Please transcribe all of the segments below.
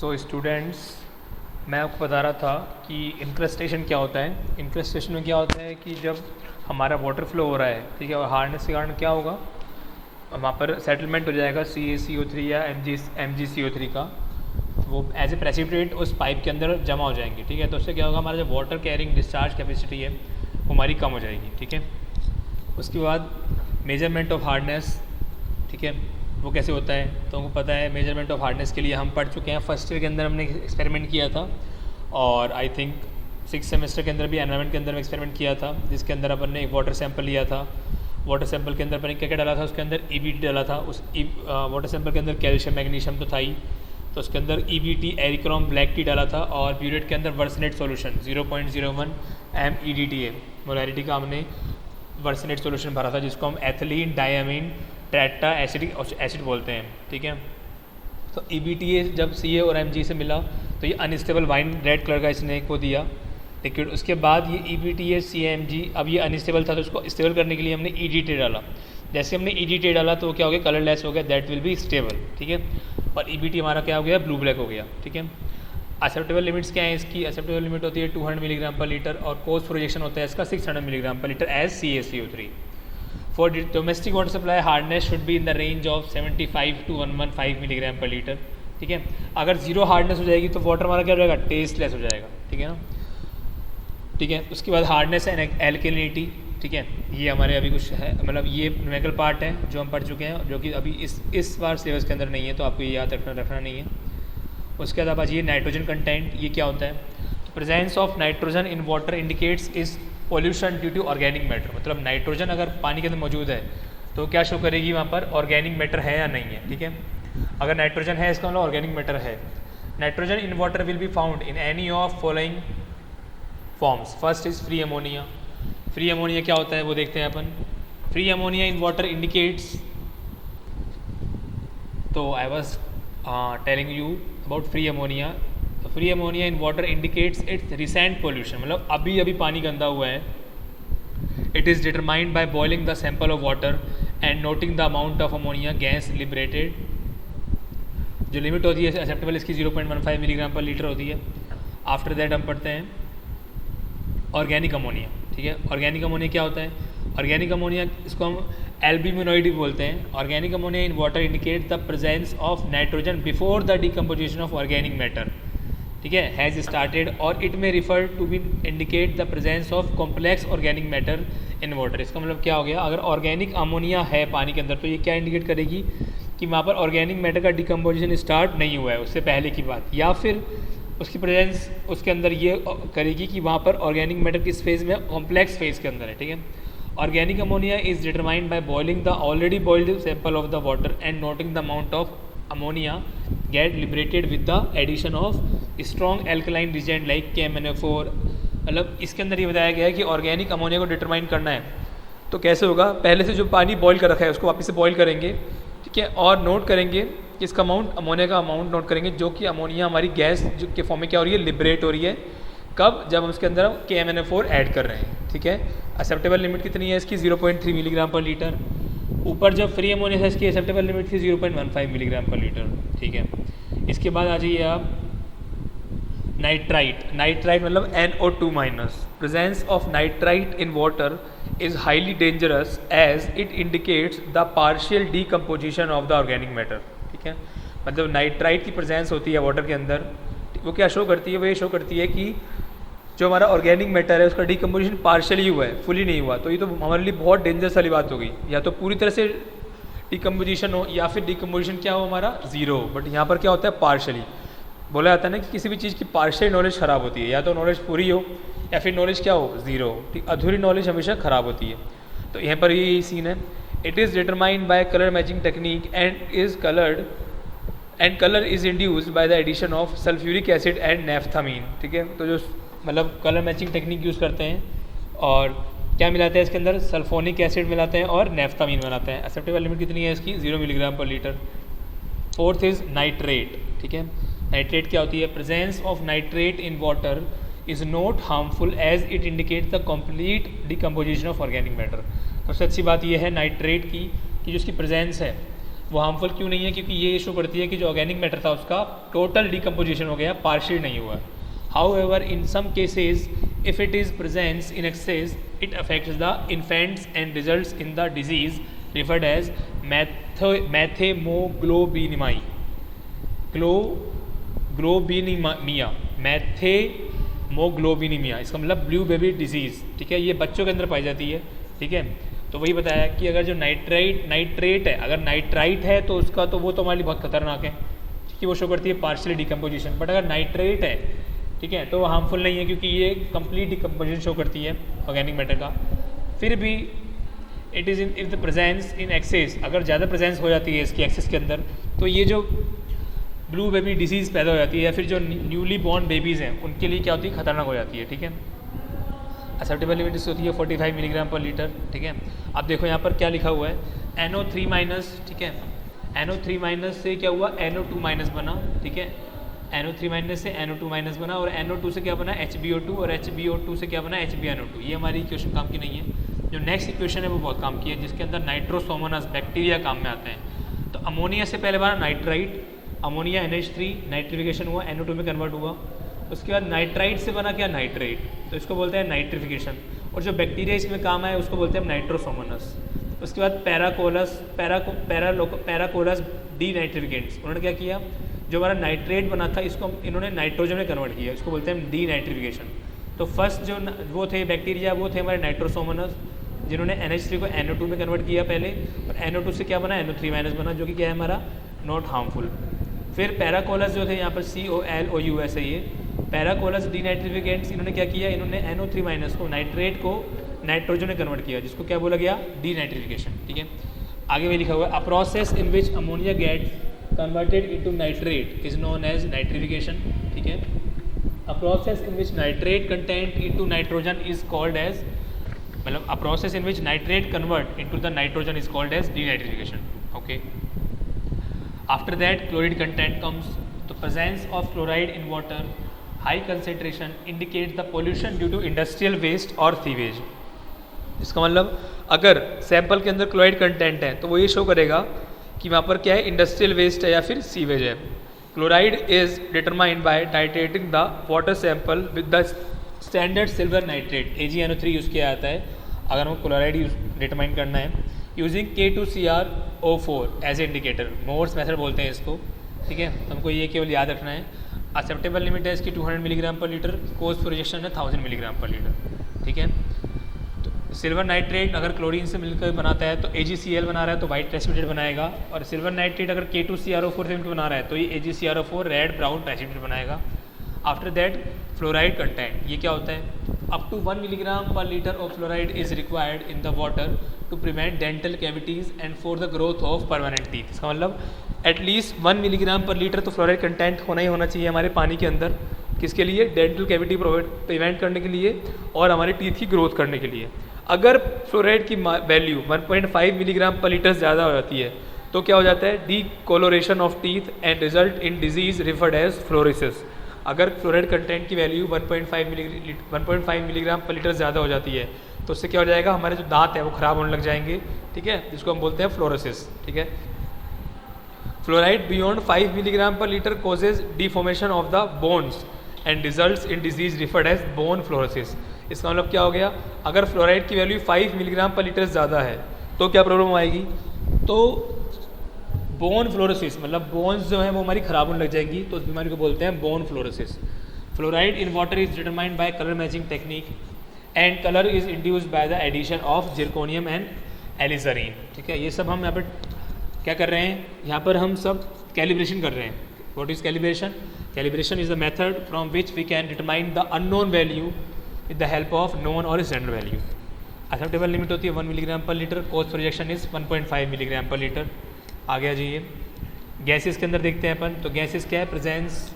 So students, मैं आपको बता रहा था कि इंक्रस्टेशन क्या होता है। इंक्रस्टेशन में क्या होता है कि जब हमारा वाटर फ्लो हो रहा है, ठीक है, और हार्डनेस के कारण क्या होगा, वहाँ पर सेटलमेंट हो जाएगा CaCO3 या MgCO3 का। वो एज ए प्रेसिपिटेट उस पाइप के अंदर जमा हो जाएंगे, ठीक है। तो उससे क्या होगा, हमारा जो वाटर कैरिंग डिस्चार्ज कैपेसिटी है वो हमारी कम हो जाएगी, ठीक है। उसके बाद मेजरमेंट ऑफ हार्डनेस, ठीक है, वो कैसे होता है तो हमको पता है। मेजरमेंट ऑफ हार्डनेस के लिए हम पढ़ चुके हैं, फर्स्ट ईयर के अंदर हमने एक्सपेरिमेंट किया था, और आई थिंक 6th सेमेस्टर के अंदर भी एनवायरनमेंट के अंदर में एक्सपेरिमेंट किया था, जिसके अंदर अपन ने एक वाटर सैंपल लिया था। वाटर सैंपल के अंदर अपन ने क्या क्या डाला था, उसके अंदर EBT डाला था। उस वाटर सैंपल के अंदर कैल्शियम मैग्नीशियम तो था ही, तो उसके अंदर EBT एरिक्रोम ब्लैक टी डाला था, और ब्यूरेट के अंदर वर्सनेट सॉल्यूशन 0.01 MEDTA मोलैरिटी का हमने वर्सनेट सॉल्यूशन भरा था, जिसको हम एथिलीन डायमीन टेट्रा एसिड बोलते हैं, ठीक है। तो EBTA जब Ca और Mg से मिला तो ये अनस्टेबल वाइन रेड कलर का इसने को दिया लिक्विड। उसके बाद ये EBTA CaMg, अब ये अनस्टेबल था तो उसको स्टेबल करने के लिए हमने EDTA डाला। जैसे हमने EDTA डाला तो क्या हो गया, कलरलेस हो गया, दैट विल बी स्टेबल, ठीक है। और EBT हमारा क्या हो गया, ब्लू ब्लैक हो गया, ठीक है। एक्सेप्टेबल लिमिट्स क्या है इसकी, एक्सेप्टेबल लिमिट होती है 200 मिलीग्राम पर लीटर, और कोर्स प्रोजेक्शन होता है इसका 600 milligram per litre as CaCO3। For domestic water supply hardness should be in the range of 75 to 115 milligram per litre, ठीक है। अगर जीरो हार्डनेस हो जाएगी तो वाटर हमारा क्या हो जाएगा, टेस्टलेस हो जाएगा, ठीक है ना, ठीक है। उसके बाद हार्डनेस एंड एल्केलिनिटी, ठीक है, ये हमारे अभी कुछ है, मतलब ये न्यूमेरिकल पार्ट है जो हम पढ़ चुके हैं, जो कि अभी इस बार सिलेबस के अंदर नहीं है, तो आपको ये याद रखना नहीं है। उसके बाद आज ये नाइट्रोजन कंटेंट, ये क्या होता है, presence of nitrogen in water indicates is pollution due to organic matter. मतलब नाइट्रोजन अगर पानी के अंदर मौजूद है तो क्या शो करेगी, वहाँ पर ऑर्गेनिक मैटर है या नहीं है, ठीक है। अगर नाइट्रोजन है इसका मतलब ऑर्गेनिक मैटर है। Nitrogen in water will be found in any of following forms. First is free ammonia. Free ammonia क्या होता है वो देखते हैं अपन। Free ammonia in water indicates, तो I was telling you about free ammonia. Free ammonia in water indicates it's recent pollution, मतलब अभी अभी पानी गंदा हुआ है। It is determined by boiling the sample of water and noting the amount of ammonia gas liberated. जो limit होती है एक्सेप्टेबल इसकी 0.15 मिलीग्राम पर लीटर होती है। आफ्टर दैट हम पढ़ते हैं ऑर्गेनिक अमोनिया, ठीक है। ऑर्गेनिक अमोनिया क्या होता है, ऑर्गेनिक अमोनिया इसको हम एल्ब्यूमिनॉइड भी बोलते हैं। Organic ammonia in water indicate the presence of nitrogen before the decomposition of organic matter, ठीक है, हैज़ स्टार्टेड, और it may refer to be indicate the presence of complex organic matter in water. इसका मतलब क्या हो गया, अगर organic ammonia है पानी के अंदर तो ये क्या इंडिकेट करेगी कि वहाँ पर ऑर्गेनिक मैटर का डिकम्पोजिशन स्टार्ट नहीं हुआ है उससे पहले की बात, या फिर उसकी प्रेजेंस उसके अंदर ये करेगी कि वहाँ पर ऑर्गेनिक मैटर किस फेज़ में, कॉम्प्लेक्स फेज़ के अंदर है, ठीक है। Organic ammonia is determined by boiling the already boiled sample of the water and noting the amount of ammonia get liberated with the addition of strong alkaline reagent like KMnO4। मतलब इसके अंदर ये बताया गया है कि ऑर्गेनिक अमोनिया को determine करना है तो कैसे होगा, पहले से जो पानी बॉईल कर रखा है उसको वापस से बॉईल करेंगे, ठीक है, और नोट करेंगे कि इसका अमाउंट, अमोनिया का अमाउंट नोट करेंगे, जो कि अमोनिया हमारी गैस जो के फॉर्म में क्या हो रही है, लिबरेट हो रही है। कब, जब हम उसके अंदर KMnO4 ऐड कर रहे हैं, ठीक है। एक्सेप्टेबल लिमिट कितनी है इसकी, 0.3 मिलीग्राम पर लीटर। ऊपर जब फ्री अमोनिया है इसकी एक्सेप्टेबल लिमिट थी 0.15 मिलीग्राम पर लीटर, ठीक है। इसके बाद आ जाइए आप नाइट्राइट। नाइट्राइट मतलब NO2 minus. Presence of nitrite in water is highly dangerous as it indicates the partial decomposition of the organic matter, ठीक है। मतलब नाइट्राइट की प्रेजेंस होती है वाटर के अंदर, वो क्या शो करती है, वो ये शो करती है कि जो हमारा ऑर्गेनिक मैटर है उसका डीकम्पोजिशन पार्शियली हुआ है, फुली नहीं हुआ। तो ये तो हमारे लिए बहुत डेंजरस वाली बात हो गई, या तो पूरी तरह से डीकम्पोजिशन हो या फिर डीकम्पोजिशन क्या हो हमारा, ज़ीरो हो। बट यहाँ पर क्या होता है, पार्शियली। बोला जाता है ना कि किसी भी चीज़ की पार्शियल नॉलेज ख़राब होती है, या तो नॉलेज पूरी हो या फिर नॉलेज क्या हो, ज़ीरो हो, ठीक। अधूरी नॉलेज हमेशा ख़राब होती है। तो यहाँ पर यही सीन है। It is determined by colour matching technique and colour is induced by the addition of sulphuric acid and naphthylamine, ठीक है। तो जो मतलब कलर मैचिंग टेक्निक यूज़ करते हैं, और क्या मिलाते हैं इसके अंदर, सल्फोनिक एसिड मिलाते हैं और नेफ्थामीन बनाते हैं। एक्सेप्टेबल लिमिट कितनी है इसकी, 0 milligram per litre. Fourth is nitrate, ठीक है। नाइट्रेट क्या होती है, presence of nitrate in water is not harmful as it indicate the complete decomposition of organic matter. सबसे अच्छी बात यह है नाइट्रेट की कि जो उसकी प्रेजेंस है, वो हार्मफुल क्यों नहीं है? क्योंकि ये इशू करती है कि जो ऑर्गेनिक मैटर था उसका टोटल डिकम्पोजिशन हो गया, पार्शियल नहीं हुआ। However in some cases if it is presence in excess it affects the infants and results in the disease referred as methaemoglobinaemia globinaemia methaemoglobinaemia, इसका मतलब ब्लू बेबी डिजीज़, ठीक है, ये बच्चों के अंदर पाई जाती है, ठीक है। तो वही बताया कि अगर जो नाइट्रेट है, अगर नाइट्राइट है तो उसका तो वो तो हमारे लिए बहुत खतरनाक है क्योंकि वो शो करती है पार्शियल डिकम्पोजिशन, बट अगर नाइट्रेट है, ठीक है, तो वो हार्मफुल नहीं है क्योंकि ये कंप्लीट डिकम्पोजिशन शो करती है ऑर्गेनिक मैटर का। फिर भी it is in the presence in access, अगर ज़्यादा प्रेजेंस हो जाती है इसकी एक्सेस के अंदर तो ये जो ब्लू बेबी डिजीज़ पैदा हो जाती है या फिर जो न्यूली बॉर्न बेबीज़ हैं उनके लिए क्या होती है, खतरनाक हो जाती है, ठीक है। एक्सेप्टेबल लिमिट इसकी होती है 45 मिलीग्राम पर लीटर, ठीक है। अब देखो यहाँ पर क्या लिखा हुआ है, NO3-, ठीक है, NO3- से क्या हुआ, NO2- बना, ठीक है, NO3- से NO2- बना, और NO2 से क्या बना, HbO2, और HbO2 से क्या बना, HbNO2। ये हमारी इक्वेशन काम की नहीं है। जो नेक्स्ट इक्वेशन है वो बहुत काम की है, जिसके अंदर नाइट्रोसोमोनास बैक्टीरिया काम में आते हैं। तो अमोनिया से पहले बना नाइट्राइट, अमोनिया NH3 नाइट्रिफिकेशन हुआ, NO2 में कन्वर्ट हुआ। उसके बाद नाइट्राइट से बना क्या, नाइट्रेट, तो इसको बोलते हैं नाइट्रिफिकेशन। और जो बैक्टीरिया इसमें काम आए उसको बोलते हैं नाइट्रोसोमोनस। उसके बाद पैराकोलस डीनाइट्रिफिकेंट्स, उन्होंने क्या किया, जो हमारा नाइट्रेट बना था इसको इन्होंने नाइट्रोजन में कन्वर्ट किया, इसको बोलते हैं डीनाइट्रिफिकेशन। तो फर्स्ट जो वो थे बैक्टीरिया वो थे हमारे नाइट्रोसोमोनस, जिन्होंने NH3 को NO2 में कन्वर्ट किया पहले, और NO2 से क्या बना, NO3- बना, जो कि क्या है हमारा नॉट हार्मफुल। फिर पैराकोलस जो थे यहाँ पर COLOUS है ये, पैराकोलस डीनाइट्रिफिकेंट्स, इन्होंने क्या किया, इन्होंने NO3- को नाइट्रेट को नाइट्रोजन में कन्वर्ट किया, जिसको क्या बोला गया, डीनाइट्रिफिकेशन, ठीक है। आगे भी लिखा हुआ है, a process in which ammonia gets converted into nitrate is known as nitrification, ठीक है। A process in which nitrate content into nitrogen is called as, मतलब a process in which nitrate convert into the nitrogen is called as denitrification, okay. After that chloride content comes. The presence of fluoride in water, high concentration, indicates the pollution due to industrial waste or sewage. इसका मतलब अगर sample के अंदर chloride content है तो वो ये show करेगा कि वहाँ पर क्या है, इंडस्ट्रियल वेस्ट है या फिर सीवेज है। Chloride is determined by titrating the water sample with the standard silver nitrate, AgNO3 use किया जाता है अगर हमको क्लोराइड डिटरमाइन करना है, using K2CrO4 as a indicator. Mohr's method बोलते हैं इसको, ठीक है, हमको ये केवल याद रखना है। एक्सेप्टेबल लिमिट है इसकी 200 milligram per litre, course projection है 1000 मिलीग्राम पर लीटर, ठीक है। तो सिल्वर नाइट्रेट अगर क्लोरीन से मिलकर बनाता है तो AgCl बना रहा है तो वाइट प्रेसिपिटेट बनाएगा, और सिल्वर नाइट्रेट अगर K2CrO4 से मिलकर बना रहा है तो ये AgCrO4 रेड ब्राउन प्रेसिपिटेट बनाएगा। आफ्टर दैट फ्लोराइड कंटेंट, ये क्या होता है, up to 1 milligram per litre of fluoride is required in the water to prevent dental cavities and for the growth of permanent teeth. इसका मतलब at least 1 milligram per litre तो fluoride content होना ही होना चाहिए हमारे पानी के अंदर, किसके लिए, डेंटल कैविटी प्रिवेंट करने के लिए और हमारे टीथ की ग्रोथ करने के लिए। अगर फ्लोराइड की वैल्यू 1.5 मिलीग्राम पर लीटर ज़्यादा हो जाती है तो क्या हो जाता है, decolouration of teeth and result in disease referred as fluorosis. अगर फ्लोराइड कंटेंट की वैल्यू 1.5 मिलीग्राम पर लीटर ज़्यादा हो जाती है तो उससे क्या हो जाएगा, हमारे जो दांत है वो ख़राब होने लग जाएंगे, ठीक है, जिसको हम बोलते हैं फ्लोरोसिस, ठीक है। Fluoride beyond 5 milligram per litre causes deformation of the bones and results in disease referred as bone fluorosis. इसका मतलब क्या हो गया, अगर फ्लोराइड की वैल्यू 5 मिलीग्राम पर लीटर ज़्यादा है तो क्या प्रॉब्लम आएगी, तो बोन फ्लोरोसिस, मतलब बोन्स जो है वो हमारी ख़राब होने लग जाएंगी, तो उस बीमारी को बोलते हैं bone fluorosis. Fluoride in water is determined by colour matching technique and colour is induced by the addition of zirconium and alizarin, ठीक है। ये सब हम यहाँ पर क्या कर रहे हैं, यहाँ पर हम सब कैलिब्रेशन कर रहे हैं। What is calibration? Calibration is the method from which we can determine the unknown value with the help of known और स्टैंडर्ड वैल्यू। एक्सेप्टेबल लिमिट होती है 1 milligram per litre, cost projection is 1.5 milligram per litre. आगे आ जाइए, gases के अंदर देखते हैं अपन, तो गैसेस क्या है, presence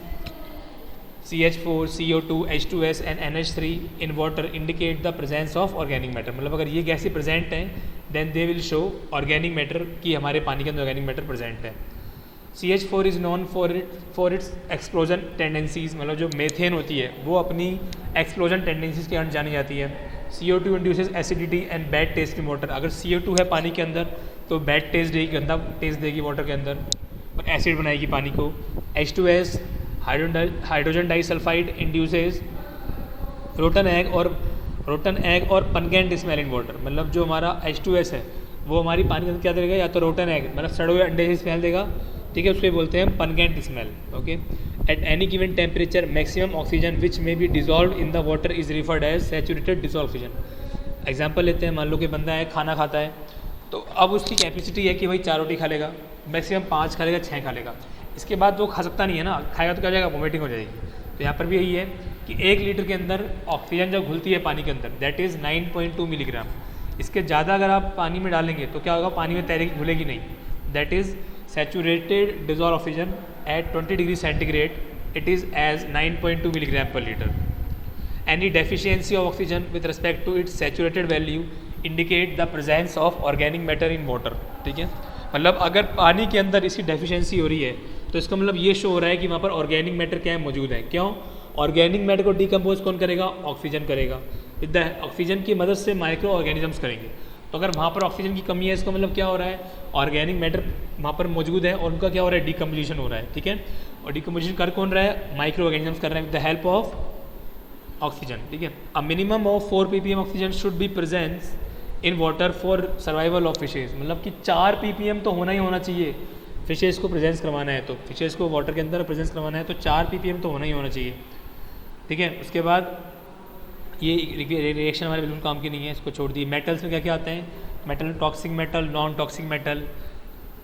CH4, CO2, H2S and NH3 in water indicate the presence of organic matter. मतलब अगर ये गैसें प्रेजेंट हैं then they will show organic matter कि हमारे पानी के अंदर ऑर्गेनिक मैटर प्रेजेंट है। CH4 is known for its explosion tendencies, मतलब जो मेथेन होती है वो अपनी एक्सप्लोजन टेंडेंसीज के कारण जानी जाती है। CO2 induces acidity and bad taste in water. अगर CO2 है पानी के अंदर तो बैड टेस्ट देगी, गंदा टेस्ट देगी वाटर के अंदर, और एसिड बनाएगी पानी को। H2S hydrogen disulphide induces rotten egg और पनगेंट स्मेल इन वाटर। मतलब जो हमारा H2S है वो हमारी पानी के अंदर क्या देगा, या तो रोटन एग मतलब सड़े हुए अंडे से स्मेल देगा, ठीक है, उसको बोलते हैं pungent smell. Okay, at any given temperature maximum oxygen which may be dissolve in the water is referred as saturated dissolve oxygen. Example लेते हैं, मान लो कि बंदा है खाना खाता है, तो अब उसकी कैपेसिटी है कि भाई 4 रोटी खा लेगा, मैक्सिमम 5 खा लेगा, 6 खा लेगा, इसके बाद वो खा सकता नहीं है ना, खाएगा तो क्या हो जाएगा, वोमिटिंग हो जाएगी। तो यहाँ पर भी यही है कि 1 लीटर के अंदर ऑक्सीजन जब घुलती है पानी के अंदर दैट इज़ 9.2 मिलीग्राम। इसके ज़्यादा अगर आप पानी में डालेंगे तो क्या होगा, पानी में तैरेगी, घुलेगी नहीं, that is saturated dissolve oxygen at 20 degree centigrade it is as 9.2 milligram per litre. Any deficiency of oxygen with respect to its saturated value indicate the presence of organic matter in water। ठीक है, मतलब अगर पानी के अंदर इसकी deficiency हो रही है तो इसका मतलब ये शो हो रहा है कि वहाँ पर ऑर्गेनिक मैटर क्या है, मौजूद है। क्यों? ऑर्गेनिक मैटर को डिकम्पोज कौन करेगा, ऑक्सीजन करेगा। विद द ऑक्सीजन की मदद से माइक्रो ऑर्गेनिजम्स करेंगे। तो अगर वहाँ पर ऑक्सीजन की कमी है, इसका मतलब क्या हो रहा है, ऑर्गेनिक मैटर वहाँ पर मौजूद है और उनका क्या हो रहा है, डिकम्पोजिशन हो रहा है। ठीक है, और डिकम्पोजिशन कर कौन रहा है, माइक्रो ऑर्गेनिजम्स कर रहे हैं with the help of oxygen. ठीक है, a minimum of 4 ppm oxygen should be presence in water for survival of fishes. मतलब कि 4 ppm तो होना ही होना चाहिए, फिशेज को प्रेजेंस करवाना है, तो फिशेज को वाटर के अंदर प्रेजेंस करवाना है तो 4 ppm तो होना ही होना चाहिए। ठीक है, उसके बाद ये रिएक्शन हमारे बिल्कुल काम की नहीं है, इसको छोड़ दिए। मेटल्स में क्या क्या आते हैं, metal toxic metal, non toxic metal.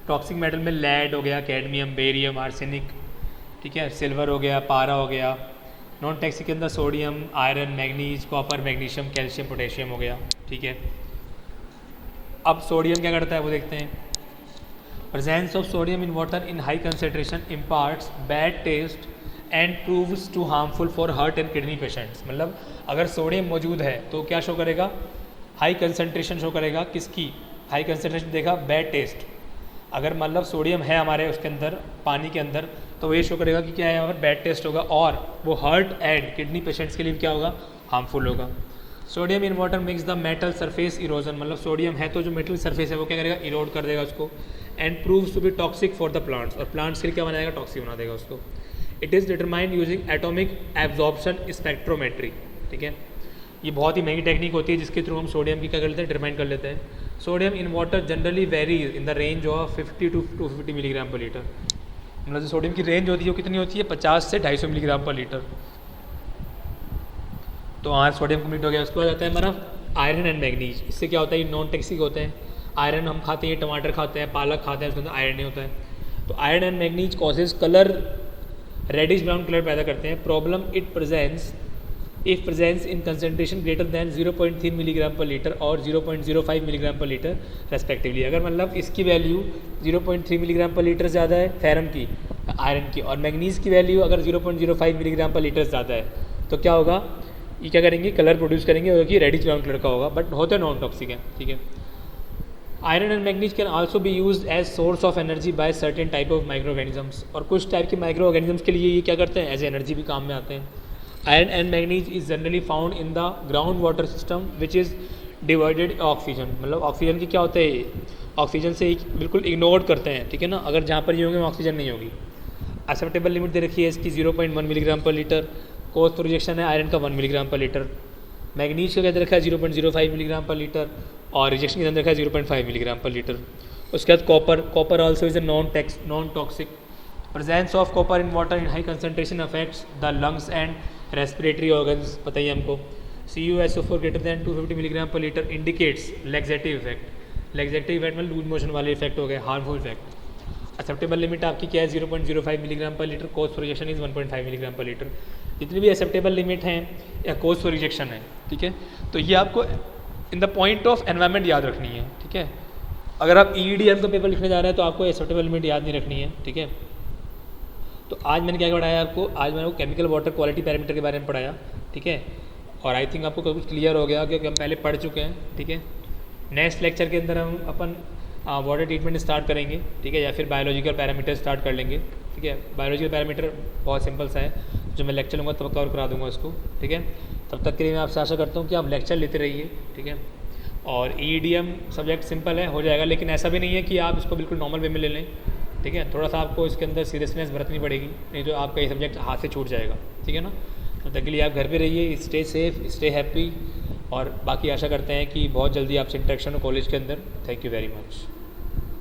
Toxic metal में लेड हो गया, कैडमियम, बेरियम, आर्सेनिक, ठीक है, सिल्वर हो गया, पारा हो गया। नॉन टॉक्सिक के अंदर sodium, iron, manganese, copper, magnesium, calcium, potassium हो गया। ठीक है, अब सोडियम क्या करता है वो देखते हैं। Presence of sodium in water in high concentration imparts bad taste and proves to harmful for heart and kidney patients. मतलब अगर सोडियम मौजूद है तो क्या शो करेगा, हाई कंसंट्रेशन शो करेगा। किसकी हाई कंसंट्रेशन देखा, बैड टेस्ट। अगर मतलब सोडियम है हमारे उसके अंदर, पानी के अंदर, तो ये शो करेगा कि क्या है, यहाँ पर बैड टेस्ट होगा और वो हार्ट एंड किडनी पेशेंट्स के लिए क्या होगा, हार्मफुल होगा। Sodium in water makes the metal surface erosion. मतलब सोडियम है तो जो मेटल सरफेस है वो क्या करेगा, इरोड कर देगा उसको। And proves to be toxic for the plants, और प्लांट्स के लिए क्या बनाएगा, टॉक्सिक बना देगा उसको। It is determined using atomic absorption spectrometry. ठीक है, ये बहुत ही महंगी टेक्निक होती है जिसके थ्रू हम सोडियम की क्या कर लेते हैं, डिटरमाइन कर लेते हैं। Sodium in water generally varies in the range of 50 to 250 milligram per litre. मतलब जो सोडियम की रेंज होती है वो कितनी होती है, 50 से 250 मिलीग्राम पर लीटर। तो आज सोडियम कम्प्लीट हो गया। उसके बाद आता है हमारा आयरन एंड मैग्नीज। इससे क्या होता है, ये नॉन टॉक्सिक होते हैं। आयरन हम खाते हैं, टमाटर खाते हैं, पालक खाते हैं, उसके अंदर आयरन नहीं होता है। तो iron and manganese causes colour, reddish brown colour पैदा करते हैं। Problem it presence if presence in concentration greater than 0.3 milligram per litre और 0.05 मिलीग्राम पर लीटर रेस्पेक्टिवली। अगर मतलब इसकी वैल्यू 0.3 मिलीग्राम पर लीटर ज़्यादा है फेरम की, आयरन की, और मैग्नीज की वैल्यू अगर 0.05 मिलीग्राम पर लीटर ज़्यादा है, तो क्या होगा, ये क्या करेंगे, कलर प्रोड्यूस करेंगे, जो कि रेडिश ब्राउन कलर का होगा, बट होते नॉन टॉक्सिक है। ठीक है, iron and manganese can also be used as source of energy by certain type of micro organisms. और कुछ टाइप के माइक्रो ऑर्गेनिजम्स के लिए ये क्या करते हैं, एज एनर्जी भी काम में आते हैं। Iron and manganese is generally found in the ground water system which is divided oxygen. मतलब ऑक्सीजन की क्या होता है, ऑक्सीजन से बिल्कुल इग्नोर करते हैं। ठीक है ना, अगर जहाँ पर ये होंगे वहाँ ऑक्सीजन नहीं होगी। एक्सेप्टेबल लिमिट दे रखी है इसकी 0.1 milligram per litre. Cause for rejection है आयरन का 1 मिलीग्राम पर लीटर। मैग्नीज का क्या दे रखा है 0.05 मिलीग्राम पर लीटर, और रिजेक्शन के अंदर रखा है 0.5 मिलीग्राम पर लीटर। उसके बाद copper also is a non toxic. Presence of copper in water in high concentration affects the lungs and respiratory organs. पता ही हमको। CuSO4 greater than 250 milligram per litre indicates laxative effect. Laxative effect में loose motion वाले effect हो गए, harmful effect. Acceptable limit आपकी क्या है 0.05 milligram per litre. Cause for rejection is 1.5 milligram per litre. जितनी भी एक्सेप्टेबल लिमिट हैं या कोस्ट फॉर रिजेक्शन है, ठीक है, तो ये आपको in the point of environment याद रखनी है। ठीक है, अगर आप EEDM का पेपर लिखने जा रहे हैं तो आपको एक्सेप्टेबल लिमिट याद नहीं रखनी है। ठीक है, तो आज मैंने क्या पढ़ाया आपको, आज मैंने केमिकल वाटर क्वालिटी पैरामीटर के बारे में पढ़ाया। ठीक है, और आई थिंक आपको कुछ क्लियर हो गया क्योंकि हम पहले पढ़ चुके हैं। ठीक है, नेक्स्ट लेक्चर के अंदर हम अपन वाटर ट्रीटमेंट स्टार्ट करेंगे। ठीक है, या फिर बायोलॉजिकल पैरामीटर स्टार्ट कर लेंगे। ठीक है, बायोलॉजिकल पैरामीटर बहुत सिंपल सा है, जो मैं लेक्चर लूँगा तब कवर करा दूँगा उसको। ठीक है, तब तक के लिए मैं आपसे आशा करता हूँ कि आप लेक्चर लेते रहिए। ठीक है, और EDM सब्जेक्ट सिंपल है, हो जाएगा, लेकिन ऐसा भी नहीं है कि आप इसको बिल्कुल नॉर्मल वे में ले लें, ठीक है। थोड़ा सा आपको इसके अंदर सीरियसनेस बरतनी पड़ेगी, नहीं तो आपका ये सब्जेक्ट हाथ से छूट जाएगा, ठीक है ना। तब तक के लिए आप घर पे रहिए, स्टे सेफ, स्टे हैप्पी, और बाकी आशा करते हैं कि बहुत जल्दी आपसे इंटरेक्शन हो कॉलेज के अंदर। Thank you very much.